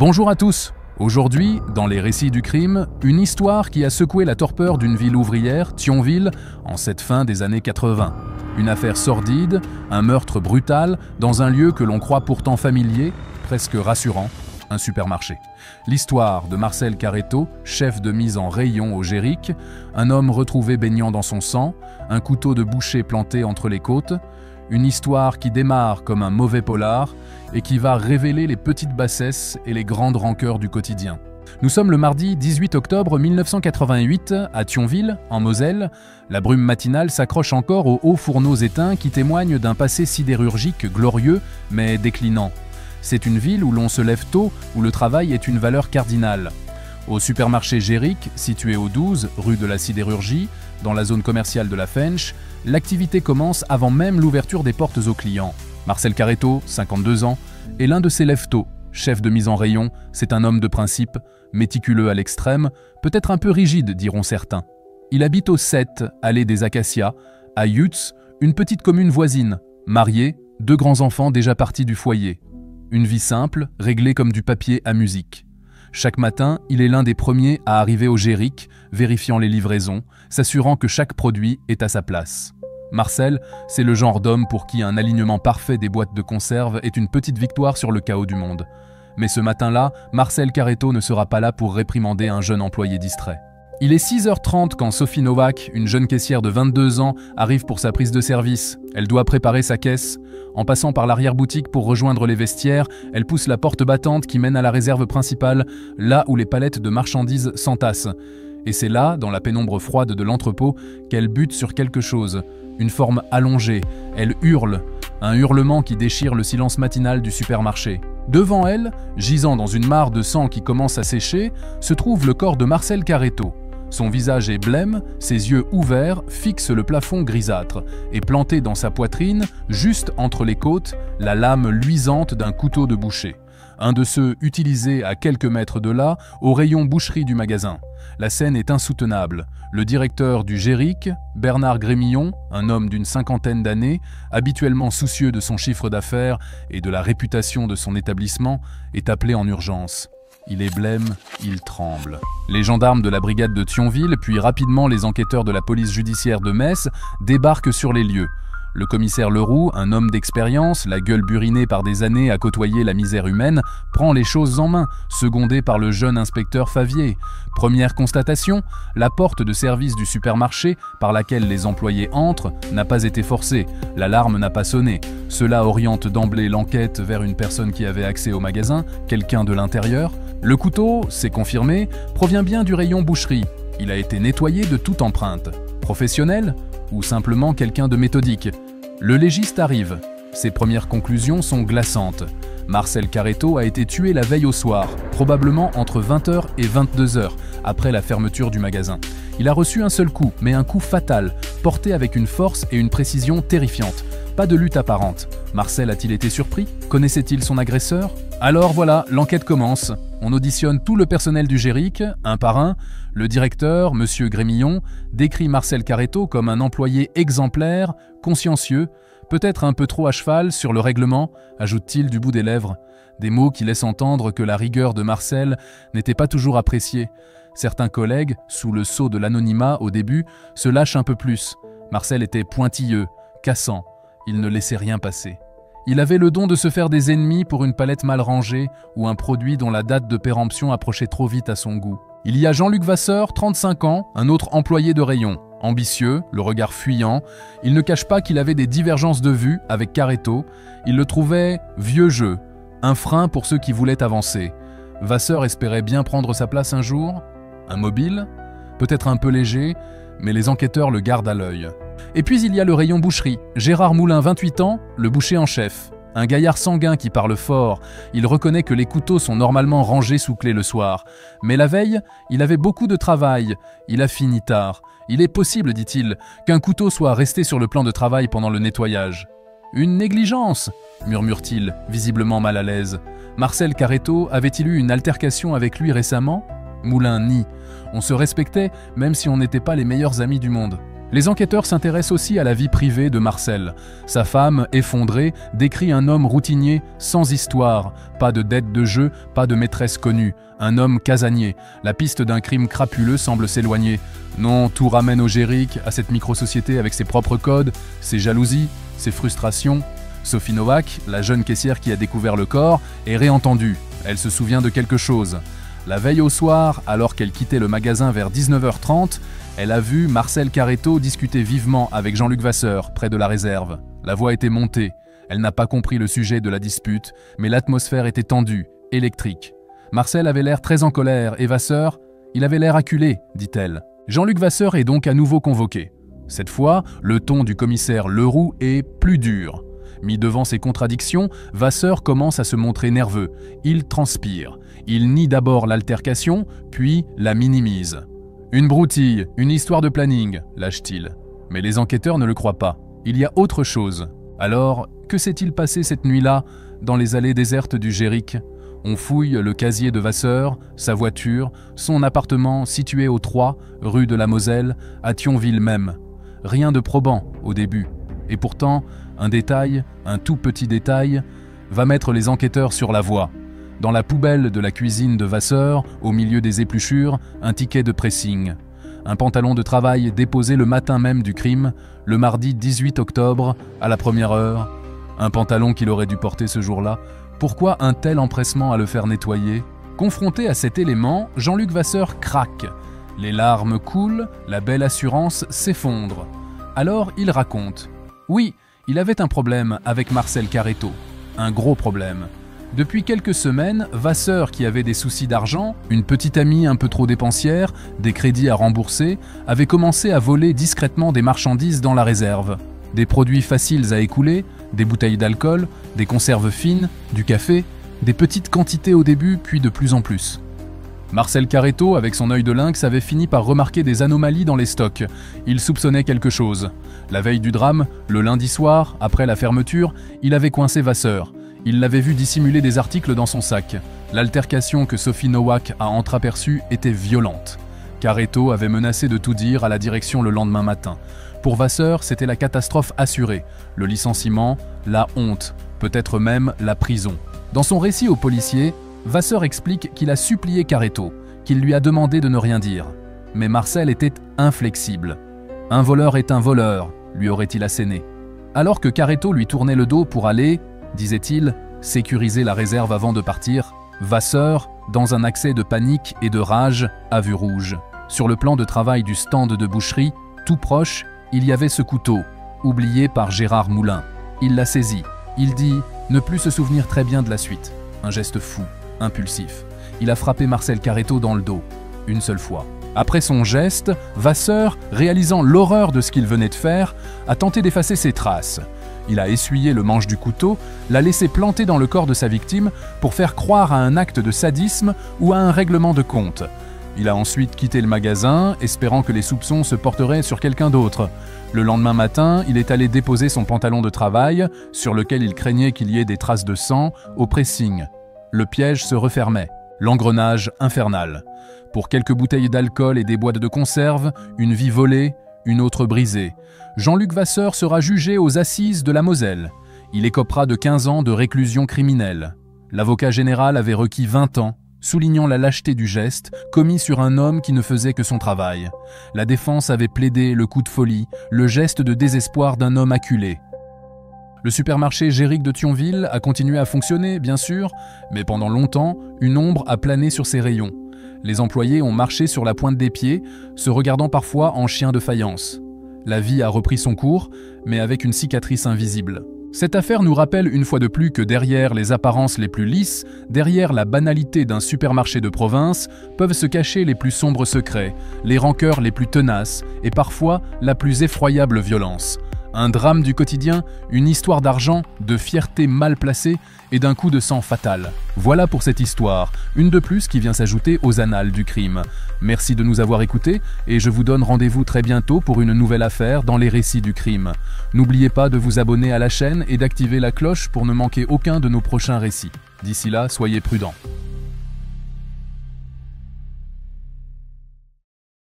Bonjour à tous. Aujourd'hui, dans les récits du crime, une histoire qui a secoué la torpeur d'une ville ouvrière, Thionville, en cette fin des années 80. Une affaire sordide, un meurtre brutal, dans un lieu que l'on croit pourtant familier, presque rassurant, un supermarché. L'histoire de Marcel Caretto, chef de mise en rayon au Géric, un homme retrouvé baignant dans son sang, un couteau de boucher planté entre les côtes, une histoire qui démarre comme un mauvais polar et qui va révéler les petites bassesses et les grandes rancœurs du quotidien. Nous sommes le mardi 18 octobre 1988 à Thionville, en Moselle. La brume matinale s'accroche encore aux hauts fourneaux éteints qui témoignent d'un passé sidérurgique glorieux mais déclinant. C'est une ville où l'on se lève tôt, où le travail est une valeur cardinale. Au supermarché Géric, situé au 12 rue de la Sidérurgie, dans la zone commerciale de la Fench, l'activité commence avant même l'ouverture des portes aux clients. Marcel Caretto, 52 ans, est l'un de ces lève-tôt. Chef de mise en rayon, c'est un homme de principe, méticuleux à l'extrême, peut-être un peu rigide, diront certains. Il habite au 7, allée des Acacias, à Yutz, une petite commune voisine, marié, 2 grands enfants déjà partis du foyer. Une vie simple, réglée comme du papier à musique. Chaque matin, il est l'un des premiers à arriver au Géric, vérifiant les livraisons, s'assurant que chaque produit est à sa place. Marcel, c'est le genre d'homme pour qui un alignement parfait des boîtes de conserve est une petite victoire sur le chaos du monde. Mais ce matin-là, Marcel Caretto ne sera pas là pour réprimander un jeune employé distrait. Il est 6h30 quand Sophie Novak, une jeune caissière de 22 ans, arrive pour sa prise de service. Elle doit préparer sa caisse. En passant par l'arrière-boutique pour rejoindre les vestiaires, elle pousse la porte battante qui mène à la réserve principale, là où les palettes de marchandises s'entassent. Et c'est là, dans la pénombre froide de l'entrepôt, qu'elle bute sur quelque chose. Une forme allongée. Elle hurle. Un hurlement qui déchire le silence matinal du supermarché. Devant elle, gisant dans une mare de sang qui commence à sécher, se trouve le corps de Marcel Caretto. Son visage est blême, ses yeux ouverts fixent le plafond grisâtre, et planté dans sa poitrine, juste entre les côtes, la lame luisante d'un couteau de boucher. Un de ceux utilisés à quelques mètres de là, au rayon boucherie du magasin. La scène est insoutenable. Le directeur du Géric, Bernard Grémillon, un homme d'une 50aine d'années, habituellement soucieux de son chiffre d'affaires et de la réputation de son établissement, est appelé en urgence. Il est blême, il tremble. Les gendarmes de la brigade de Thionville, puis rapidement les enquêteurs de la police judiciaire de Metz, débarquent sur les lieux. Le commissaire Leroux, un homme d'expérience, la gueule burinée par des années à côtoyer la misère humaine, prend les choses en main, secondé par le jeune inspecteur Favier. Première constatation, la porte de service du supermarché, par laquelle les employés entrent, n'a pas été forcée. L'alarme n'a pas sonné. Cela oriente d'emblée l'enquête vers une personne qui avait accès au magasin, quelqu'un de l'intérieur. Le couteau, c'est confirmé, provient bien du rayon boucherie. Il a été nettoyé de toute empreinte. Professionnel ? Ou simplement quelqu'un de méthodique. Le légiste arrive. Ses premières conclusions sont glaçantes. Marcel Caretto a été tué la veille au soir, probablement entre 20h et 22h, après la fermeture du magasin. Il a reçu un seul coup, mais un coup fatal, porté avec une force et une précision terrifiantes. Pas de lutte apparente. Marcel a-t-il été surpris? Connaissait-il son agresseur? Alors voilà, l'enquête commence. On auditionne tout le personnel du Géric, un par un. Le directeur, M. Grémillon, décrit Marcel Caretto comme un employé exemplaire, consciencieux, peut-être un peu trop à cheval sur le règlement, ajoute-t-il du bout des lèvres. Des mots qui laissent entendre que la rigueur de Marcel n'était pas toujours appréciée. Certains collègues, sous le sceau de l'anonymat au début, se lâchent un peu plus. Marcel était pointilleux, cassant. Il ne laissait rien passer. Il avait le don de se faire des ennemis pour une palette mal rangée ou un produit dont la date de péremption approchait trop vite à son goût. Il y a Jean-Luc Vasseur, 35 ans, un autre employé de rayon. Ambitieux, le regard fuyant, il ne cache pas qu'il avait des divergences de vues avec Caretto. Il le trouvait vieux jeu, un frein pour ceux qui voulaient avancer. Vasseur espérait bien prendre sa place un jour. Un mobile, peut-être un peu léger, mais les enquêteurs le gardent à l'œil. Et puis il y a le rayon boucherie. Gérard Moulin, 28 ans, le boucher en chef. Un gaillard sanguin qui parle fort. Il reconnaît que les couteaux sont normalement rangés sous clé le soir. Mais la veille, il avait beaucoup de travail. Il a fini tard. Il est possible, dit-il, qu'un couteau soit resté sur le plan de travail pendant le nettoyage. Une négligence, murmure-t-il, visiblement mal à l'aise. Marcel Caretto avait-il eu une altercation avec lui récemment? Moulin nie. On se respectait, même si on n'était pas les meilleurs amis du monde. Les enquêteurs s'intéressent aussi à la vie privée de Marcel. Sa femme, effondrée, décrit un homme routinier, sans histoire, pas de dette de jeu, pas de maîtresse connue, un homme casanier. La piste d'un crime crapuleux semble s'éloigner. Non, tout ramène au Géric, à cette micro-société avec ses propres codes, ses jalousies, ses frustrations. Sophie Nowak, la jeune caissière qui a découvert le corps, est réentendue. Elle se souvient de quelque chose. La veille au soir, alors qu'elle quittait le magasin vers 19h30, elle a vu Marcel Caretto discuter vivement avec Jean-Luc Vasseur, près de la réserve. La voix était montée. Elle n'a pas compris le sujet de la dispute, mais l'atmosphère était tendue, électrique. Marcel avait l'air très en colère et Vasseur, il avait l'air acculé, dit-elle. Jean-Luc Vasseur est donc à nouveau convoqué. Cette fois, le ton du commissaire Leroux est plus dur. Mis devant ces contradictions, Vasseur commence à se montrer nerveux. Il transpire. Il nie d'abord l'altercation, puis la minimise. Une broutille, une histoire de planning, lâche-t-il. Mais les enquêteurs ne le croient pas. Il y a autre chose. Alors, que s'est-il passé cette nuit-là, dans les allées désertes du Géric? On fouille le casier de Vasseur, sa voiture, son appartement situé au 3, rue de la Moselle, à Thionville même. Rien de probant au début. Et pourtant, un détail, un tout petit détail, va mettre les enquêteurs sur la voie. Dans la poubelle de la cuisine de Vasseur, au milieu des épluchures, un ticket de pressing. Un pantalon de travail déposé le matin même du crime, le mardi 18 octobre, à la première heure. Un pantalon qu'il aurait dû porter ce jour-là. Pourquoi un tel empressement à le faire nettoyer? Confronté à cet élément, Jean-Luc Vasseur craque. Les larmes coulent, la belle assurance s'effondre. Alors il raconte. Oui, il avait un problème avec Marcel Caretto. Un gros problème. Depuis quelques semaines, Vasseur, qui avait des soucis d'argent, une petite amie un peu trop dépensière, des crédits à rembourser, avait commencé à voler discrètement des marchandises dans la réserve. Des produits faciles à écouler, des bouteilles d'alcool, des conserves fines, du café, des petites quantités au début, puis de plus en plus. Marcel Caretto, avec son œil de lynx, avait fini par remarquer des anomalies dans les stocks. Il soupçonnait quelque chose. La veille du drame, le lundi soir, après la fermeture, il avait coincé Vasseur. Il l'avait vu dissimuler des articles dans son sac. L'altercation que Sophie Nowak a entreaperçue était violente. Caretto avait menacé de tout dire à la direction le lendemain matin. Pour Vasseur, c'était la catastrophe assurée. Le licenciement, la honte, peut-être même la prison. Dans son récit aux policiers, Vasseur explique qu'il a supplié Caretto, qu'il lui a demandé de ne rien dire. Mais Marcel était inflexible. Un voleur est un voleur, lui aurait-il asséné. Alors que Caretto lui tournait le dos pour aller, disait-il, sécuriser la réserve avant de partir, Vasseur, dans un accès de panique et de rage, a vu rouge. Sur le plan de travail du stand de boucherie, tout proche, il y avait ce couteau, oublié par Gérard Moulin. Il l'a saisi. Il dit ne plus se souvenir très bien de la suite. Un geste fou, impulsif. Il a frappé Marcel Caretto dans le dos, une seule fois. Après son geste, Vasseur, réalisant l'horreur de ce qu'il venait de faire, a tenté d'effacer ses traces. Il a essuyé le manche du couteau, l'a laissé planter dans le corps de sa victime pour faire croire à un acte de sadisme ou à un règlement de compte. Il a ensuite quitté le magasin, espérant que les soupçons se porteraient sur quelqu'un d'autre. Le lendemain matin, il est allé déposer son pantalon de travail, sur lequel il craignait qu'il y ait des traces de sang, au pressing. Le piège se refermait. L'engrenage infernal. Pour quelques bouteilles d'alcool et des boîtes de conserve, une vie volée, une autre brisée. Jean-Luc Vasseur sera jugé aux assises de la Moselle. Il écopera de 15 ans de réclusion criminelle. L'avocat général avait requis 20 ans, soulignant la lâcheté du geste commis sur un homme qui ne faisait que son travail. La défense avait plaidé le coup de folie, le geste de désespoir d'un homme acculé. Le supermarché Géric de Thionville a continué à fonctionner, bien sûr, mais pendant longtemps, une ombre a plané sur ses rayons. Les employés ont marché sur la pointe des pieds, se regardant parfois en chien de faïence. La vie a repris son cours, mais avec une cicatrice invisible. Cette affaire nous rappelle une fois de plus que derrière les apparences les plus lisses, derrière la banalité d'un supermarché de province, peuvent se cacher les plus sombres secrets, les rancœurs les plus tenaces et parfois la plus effroyable violence. Un drame du quotidien, une histoire d'argent, de fierté mal placée et d'un coup de sang fatal. Voilà pour cette histoire, une de plus qui vient s'ajouter aux annales du crime. Merci de nous avoir écoutés et je vous donne rendez-vous très bientôt pour une nouvelle affaire dans les récits du crime. N'oubliez pas de vous abonner à la chaîne et d'activer la cloche pour ne manquer aucun de nos prochains récits. D'ici là, soyez prudents.